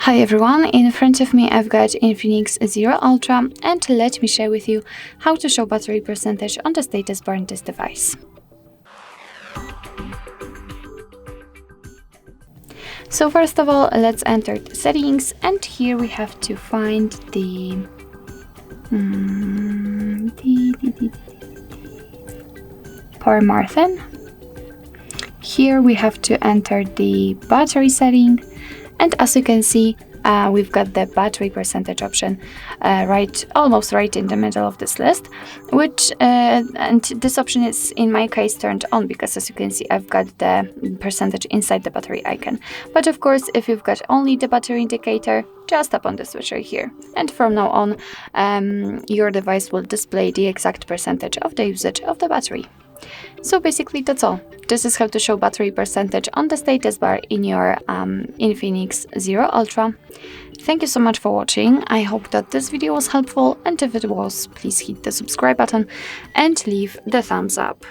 Hi everyone, in front of me I've got Infinix Zero Ultra, and let me share with you how to show battery percentage on the status bar in this device. So first of all, let's enter the settings, and here we have to find the power marathon. Here we have to enter the battery setting, and as you can see, we've got the battery percentage option almost right in the middle of this list, and this option is in my case turned on because, as you can see, I've got the percentage inside the battery icon. But of course, if you've got only the battery indicator, just tap on the switch right here, and from now on your device will display the exact percentage of the usage of the battery. So basically that's all. This is how to show battery percentage on the status bar in your Infinix Zero Ultra. Thank you so much for watching. I hope that this video was helpful, and if it was, please hit the subscribe button and leave the thumbs up.